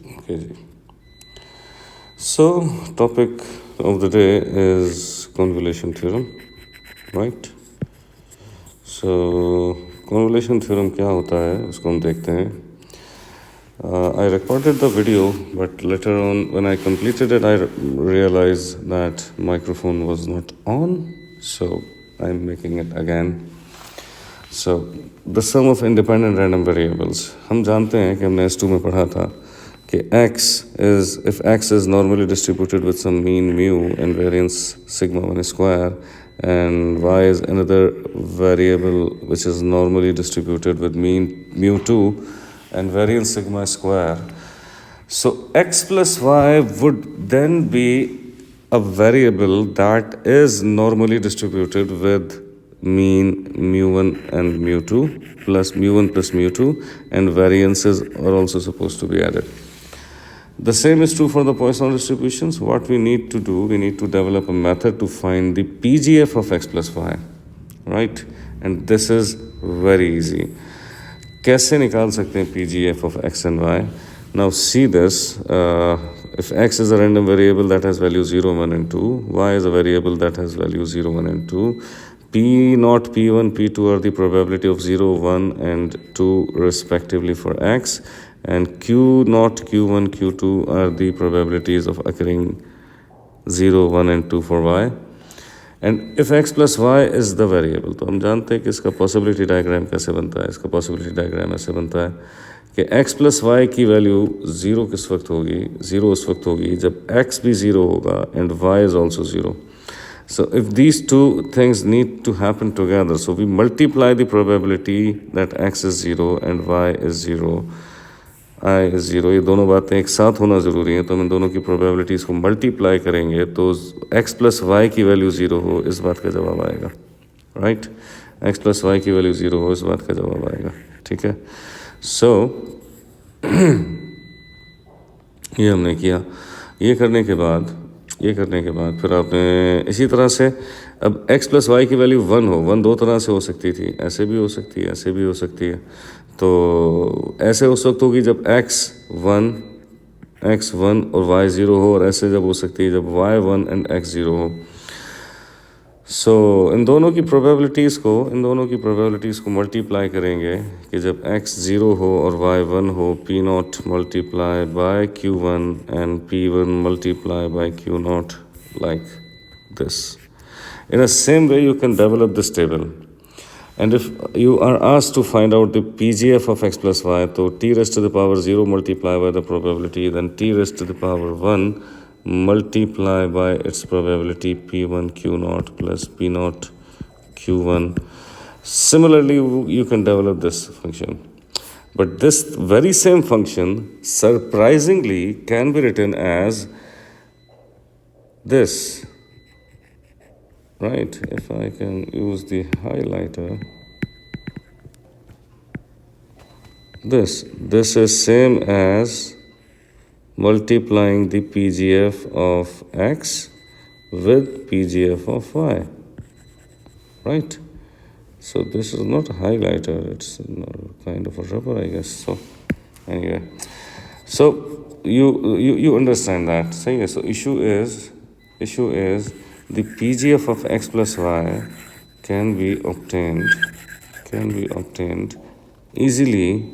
Okay ji. So topic of the day is convolution theorem, right? So convolution theorem क्या होता है उसको हम देखते हैं. I recorded the video, but later on when I completed it, I realized that microphone was not on, so I'm making it again. So the sum of independent random variables. हम जानते हैं कि हमने S2 में पढ़ा था कि if x is normally distributed with some mean mu and variance sigma 1 square, and y is another variable which is normally distributed with mean mu 2 and variance sigma square. So x plus y would then be a variable that is normally distributed with mean mu1 and mu2 plus mu1 plus mu2, and variances are also supposed to be added. The same is true for the Poisson distributions. What we need to do, we need to develop a method to find the PGF of x plus y, right? And this is very easy. कैसे निकाल सकते हैं PGF of x and y? Now see this, if x is a random variable that has values 0, 1 and 2, y is a variable that has values 0, 1 and 2, P0, P1, P2 are the probability of 0, 1 and 2 respectively for x, and Q0, Q1, Q2 are the probabilities of occurring 0, 1 and 2 for y. And if x plus y is the variable, तो हम जानते हैं कि इसका possibility diagram कैसे बनता है. इसका possibility diagram ऐसे बनता है कि x plus y की वैल्यू 0 किस वक्त होगी? 0 उस वक्त होगी जब x भी 0 होगा and y is also 0. So if these two things need to happen together, so we multiply the probability that x is 0 and y is 0, I is 0, ये दोनों बातें एक साथ होना ज़रूरी है. तो हम इन दोनों की प्रोबेबिलिटीज़ को मल्टीप्लाई करेंगे तो x प्लस वाई की वैल्यू 0 हो, इस बात का जवाब आएगा, राइट? x प्लस वाई की वैल्यू 0 हो, इस बात का जवाब आएगा, ठीक है? सो ये हमने किया. ये करने के बाद फिर आपने इसी तरह से अब x प्लस वाई की वैल्यू 1 हो. 1 दो तरह से हो सकती थी, ऐसे भी हो सकती है, ऐसे भी हो सकती है. तो ऐसे उस वक्त होगी जब x1 और y 0 हो, और ऐसे जब हो सकती है जब y1 एंड x 0 हो. सो इन दोनों की प्रोबेबिलिटीज़ को मल्टीप्लाई करेंगे कि जब x 0 हो और y 1 हो, P0 multiply by Q1 and P1 multiply by Q0, like this. In the same way you can develop this table. And if you are asked to find out the PGF of x plus y, so t raised to the power 0 multiply by the probability, then t raised to the power 1 multiply by its probability P1 Q0 plus P0 Q1. Similarly, you can develop this function. But this very same function, surprisingly, can be written as this. Right, if I can use the highlighter, this is same as multiplying the PGF of x with PGF of y, right? So this is not a highlighter, it's kind of a rubber, I guess. So anyway, so you understand that. So issue is the PGF of x plus y can be obtained easily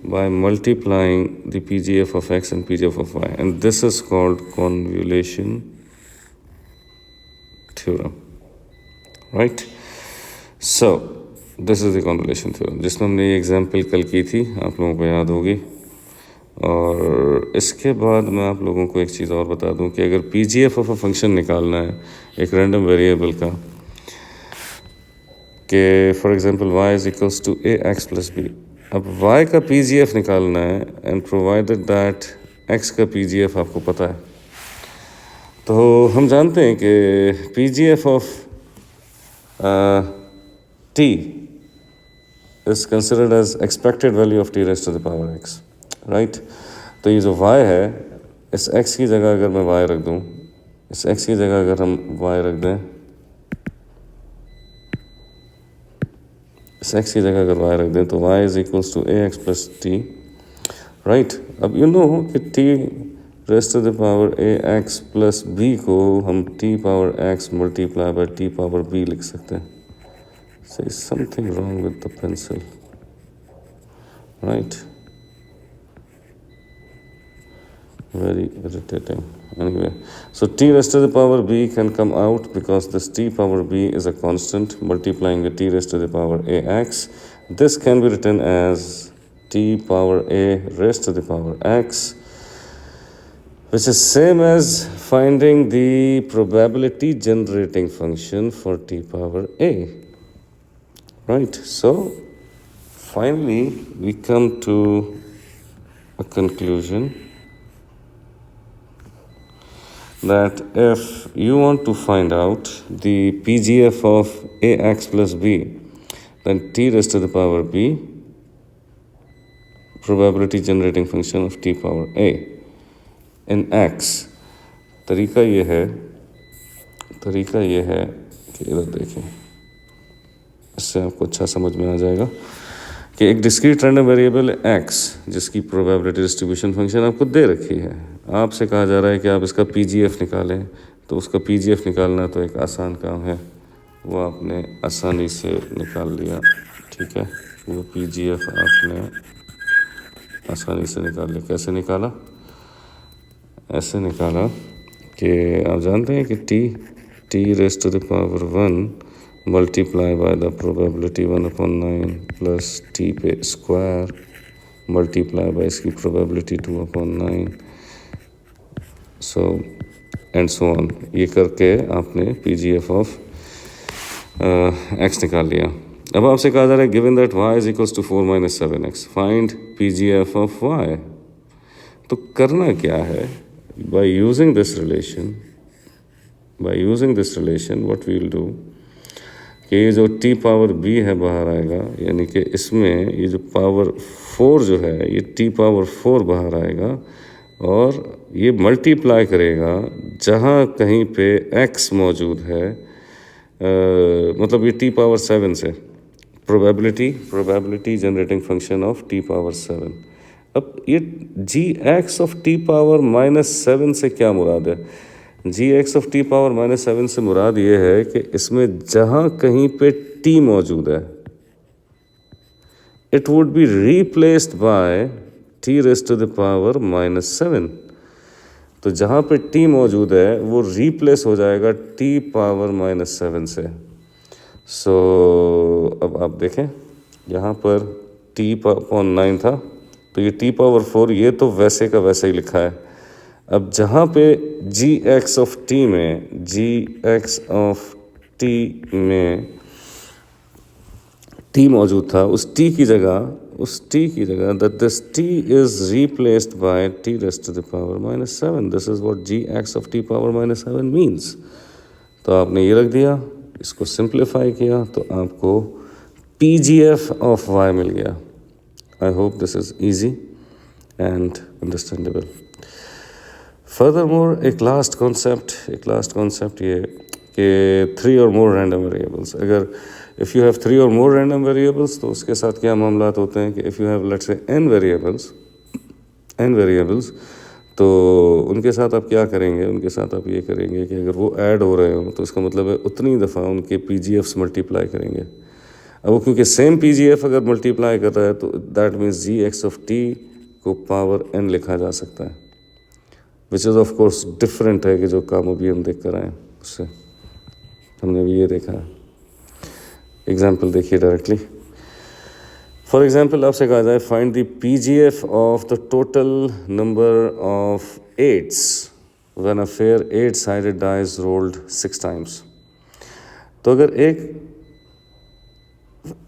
by multiplying the PGF of x and PGF of y, and this is called convolution theorem, right? So this is the convolution theorem जिसमें हमने ये example कल की थी, आप लोगों को याद होगी. और इसके बाद मैं आप लोगों को एक चीज़ और बता दूं कि अगर PGF ऑफ अ फंक्शन निकालना है एक रैंडम वेरिएबल का, कि for example y is equals to ax plus b, अब y का PGF निकालना है एंड प्रोवाइडेड दैट x का PGF आपको पता है, तो हम जानते हैं कि PGF of t is considered as expected value of t raised to the power x, right? तो ये जो y है, इस x की जगह अगर मैं y रख दूं, इस x की जगह अगर हम y रख दें, इस x की जगह अगर y रख दें, तो y is equals to ax plus T right. अब यू नो कि T raised to the power A X plus B को हम T power X multiply by T power B लिख सकते हैं। So is something wrong with the pencil, right, very irritating. Anyway, so t raised to the power b can come out because this t power b is a constant multiplying with t raised to the power ax. This can be written as t power a raised to the power x, which is same as finding the probability generating function for t power a, right? So finally we come to a conclusion that if you want to find out the PGF of ax plus b, then t raised to the power b, probability generating function of t power a in x, तरीका ये है कि इधर देखें, इससे आपको अच्छा समझ में आ जाएगा कि एक डिस्क्रीट रैंडम वेरिएबल x जिसकी प्रोबेबिलिटी डिस्ट्रीब्यूशन फंक्शन आपको दे रखी है, आपसे कहा जा रहा है कि आप इसका पीजीएफ निकालें। तो उसका पीजीएफ निकालना तो एक आसान काम है, वो आपने आसानी से निकाल लिया, ठीक है। वो पीजीएफ आपने आसानी से निकाल लिया। कैसे निकाला? ऐसे निकाला कि आप जानते हैं कि t raise to the power 1 multiply by the probability 1/9 plus T पे स्क्वायर मल्टीप्लाई बाय इसकी probability 2/9, so and so on. ये करके आपने पीजीएफ ऑफ एक्स निकाल लिया। अब आपसे कहा जा रहा है given that y is equals to 4 - 7x, find PGF of y। तो करना क्या है? By using this relation what we will do कि ये जो t पावर b है बाहर आएगा, यानी कि इसमें ये जो पावर 4 जो है ये t पावर 4 बाहर आएगा और ये मल्टीप्लाई करेगा जहाँ कहीं पे x मौजूद है, मतलब ये t पावर 7 से probability generating function of t power 7। अब ये gx ऑफ t पावर -7 से क्या मुराद है? gx ऑफ t पावर -7 से मुराद ये है कि इसमें जहाँ कहीं पे t मौजूद है it would be replaced by t raise to the power -7। तो जहाँ पे t मौजूद है वो रिप्लेस हो जाएगा t पावर -7 से। सो अब आप देखें यहाँ पर t पावर 9 था, तो ये t पावर 4 ये तो वैसे का वैसे ही लिखा है। अब जहाँ पे gx ऑफ t में t मौजूद था, उस t की जगह that this t is replaced by t raised to the power -7. This is what gx of t power -7 means. तो आपने ये रख दिया, इसको सिंप्लीफाई किया तो आपको pgf of y मिल गया। I hope this is easy and understandable. Furthermore, एक लास्ट कॉन्सेप्ट ये कि 3 और मोर रैंडम वेरिएबल्स, अगर इफ़ यू हैव 3 और मोर रैंडम वेरिएबल्स तो उसके साथ क्या मामलात होते हैं कि if you have let's say n variables तो उनके साथ आप क्या करेंगे? उनके साथ आप ये करेंगे कि अगर वो ऐड हो रहे हो तो इसका मतलब है उतनी दफ़ा उनके पीजीएफ्स मल्टीप्लाई करेंगे। अब वो क्योंकि सेम पीजीएफ अगर मल्टीप्लाई कर रहा है तो that means gx of t को पावर n लिखा जा सकता है, which is of course different है कि जो काम अभी हम देख कर आए उससे। हमने भी ये देखा है। एग्जाम्पल देखिए डायरेक्टली। फॉर एग्जाम्पल आपसे कहा जाए find the PGF of the total number of 8s when a fair 8-sided die is rolled 6 times। तो अगर एक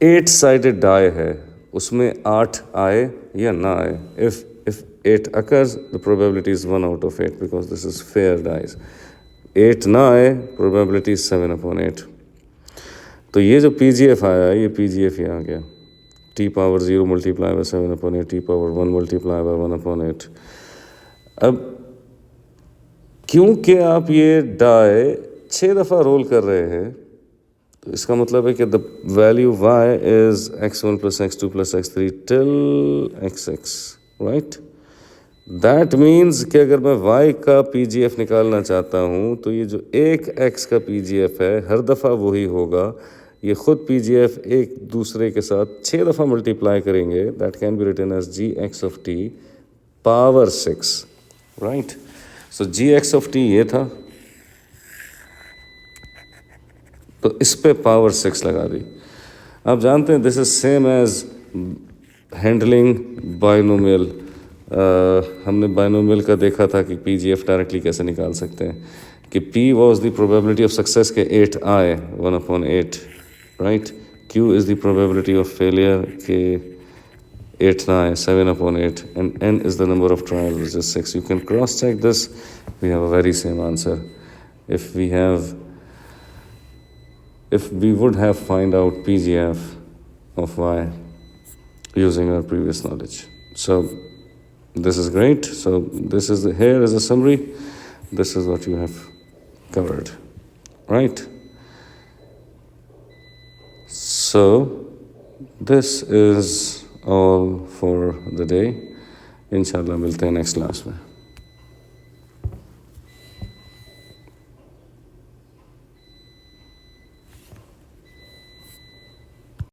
8-sided die है उसमें 8 आए या ना आए, if 8 occurs the probability is 1 out of 8 because this is fair dice। 8 ना आए probability is 7/8। तो ये जो पीजीएफ आया ये पीजीएफ यहाँ आ गया t power 0 multiply by 7/8 t power 1 multiply bye 1/8। अब क्योंकि आप ये डाई 6 दफ़ा रोल कर रहे हैं तो इसका मतलब है कि the value y is x1 + x2 + x3 till xx, right. That means कि अगर मैं y का PGF निकालना चाहता हूँ तो ये जो एक x का PGF है हर दफ़ा वही होगा। ये खुद PGF एक दूसरे के साथ 6 दफ़ा मल्टीप्लाई करेंगे। That can be written as gx of t power 6, right. So gx of t ये था, तो इस पे पावर 6 लगा दी। आप जानते हैं this is same as handling binomial. हमने बाइनोमियल का देखा था कि PGF डायरेक्टली कैसे निकाल सकते हैं कि P was the probability of success के 8i 1/8, right. Q is the probability of failure के 8i 7/8 and N is the number of trials, which is 6. You can cross check this. We have a very same answer. If we would have find out PGF of y using our previous knowledge. So this is great. So this is here is a summary. This is what you have covered, right? So this is all for the day. Inshallah, मिलते हैं next class में.